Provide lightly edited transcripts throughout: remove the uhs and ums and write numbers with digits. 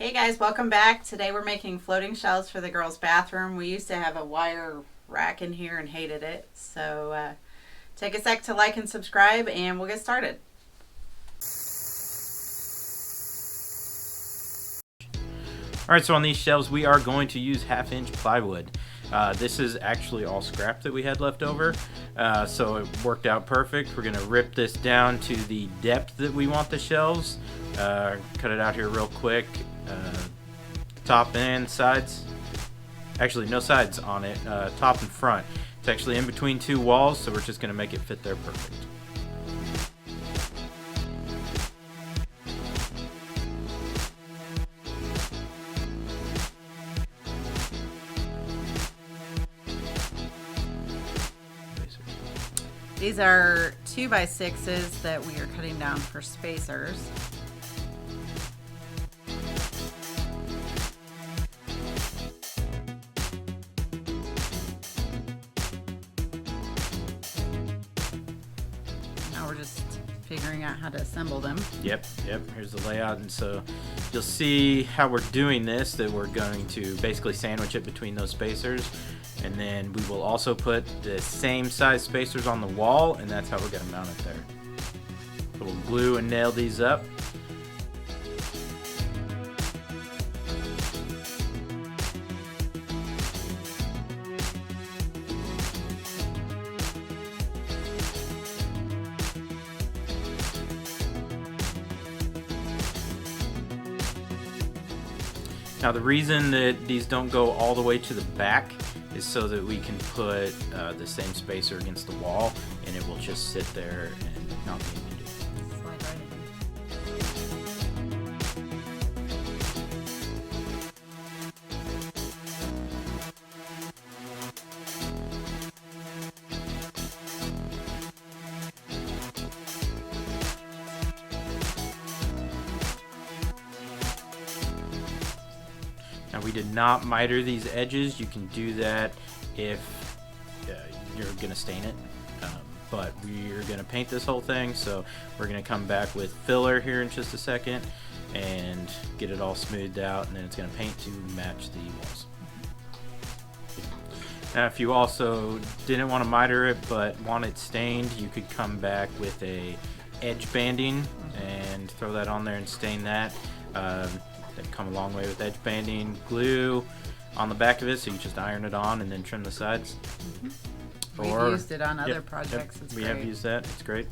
Hey guys, welcome back. Today we're making floating shelves for the girls' bathroom. We used to have a wire rack in here and hated it. So take a sec to like and subscribe and we'll get started. Alright, so on these shelves we are going to use 1/2-inch plywood. This is actually all scrap that we had left over, so it worked out perfect. We're going to rip this down to the depth that we want the shelves. Cut it out here real quick. Top and sides. Actually, no sides on it. Top and front. It's actually in between two walls, so we're just going to make it fit there perfect. These are 2x6s that we are cutting down for spacers. Now we're just figuring out how to assemble them. Yep, here's the layout, and so you'll see how we're doing this, that we're going to basically sandwich it between those spacers, and then we will also put the same size spacers on the wall, and that's how we're going to mount it there. So we'll glue and nail these up. Now the reason that these don't go all the way to the back is so that we can put the same spacer against the wall, and it will just sit there and not be needed. Slide right in. Now we did not miter these edges. You can do that if you're going to stain it. But we're going to paint this whole thing, so we're going to come back with filler here in just a second and get it all smoothed out, and then it's going to paint to match the walls. Now if you also didn't want to miter it but want it stained, you could come back with a edge banding and throw that on there and stain that. They've come a long way with edge banding. Glue on the back of it, so you just iron it on and then trim the sides. We've used it on other projects. It's we great. have used that. It's great.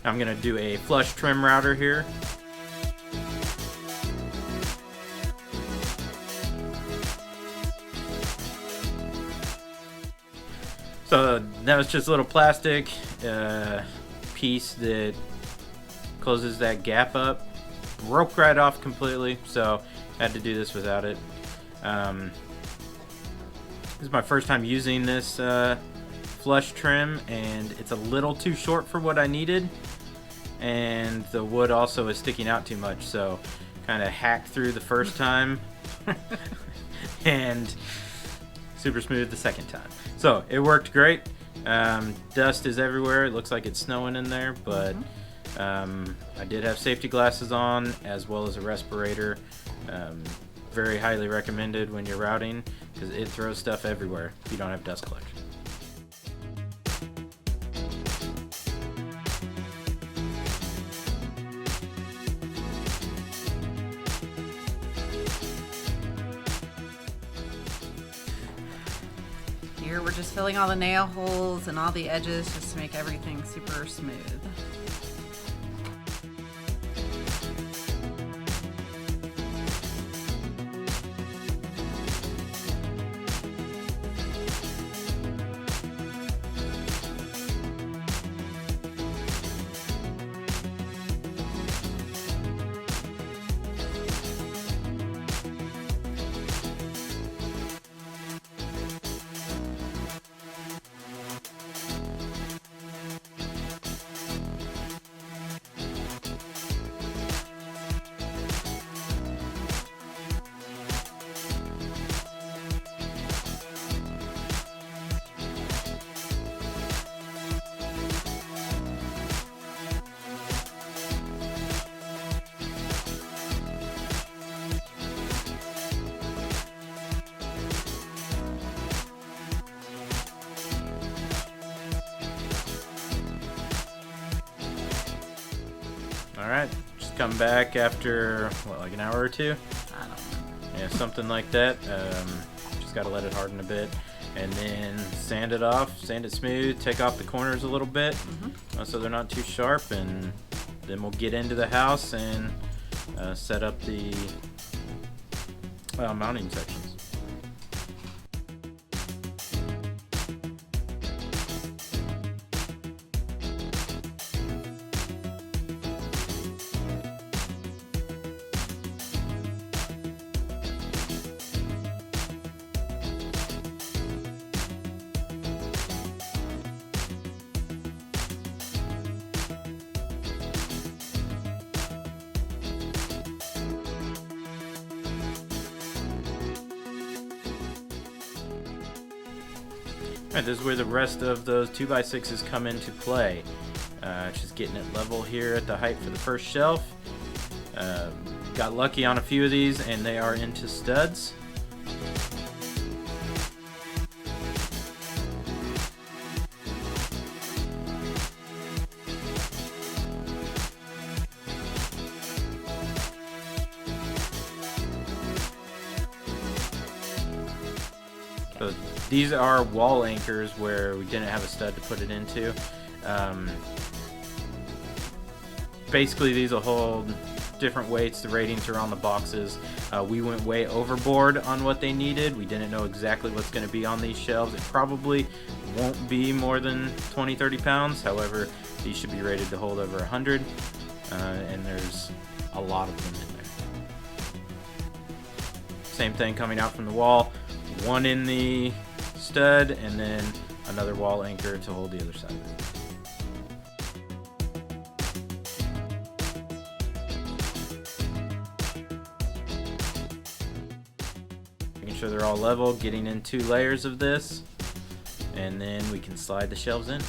I'm going to do a flush trim router here. So that was just a little plastic piece that closes that gap up. Broke right off completely, so had to do this without it. This is my first time using this flush trim, and it's a little too short for what I needed, and the wood also is sticking out too much, so kind of hacked through the first time and super smooth the second time. So it worked great. Dust is everywhere. It looks like it's snowing in there, but I did have safety glasses on as well as a respirator. Very highly recommended when you're routing, because it throws stuff everywhere if you don't have dust collection. here. We're just filling all the nail holes and all the edges just to make everything super smooth. Alright, just come back after, what, like an hour or two? I don't know. Yeah, something like that. Just gotta let it harden a bit. And then sand it off, sand it smooth, take off the corners a little bit so they're not too sharp. And then we'll get into the house and set up the mounting sections. Alright, this is where the rest of those 2x6s come into play. Just getting it level here at the height for the first shelf. Got lucky on a few of these and they are into studs. So these are wall anchors where we didn't have a stud to put it into. Basically, these will hold different weights. The ratings are on the boxes. We went way overboard on what they needed. We didn't know exactly what's going to be on these shelves. It probably won't be more than 20-30 pounds. However, these should be rated to hold over 100, and there's a lot of them in there. Same thing coming out from the wall. One in the stud and then another wall anchor to hold the other side. Making sure they're all level, getting in 2 layers of this, and then we can slide the shelves in.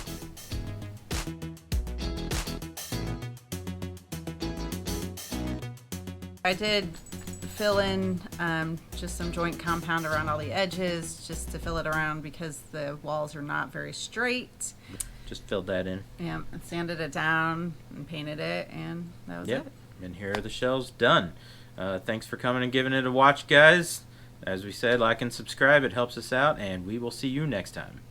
I did fill in just some joint compound around all the edges just to fill it around because the walls are not very straight. Just filled that in. Yeah, and sanded it down and painted it, and that was it. And here are the shelves done. Thanks for coming and giving it a watch, guys. As we said, like and subscribe. It helps us out, and we will see you next time.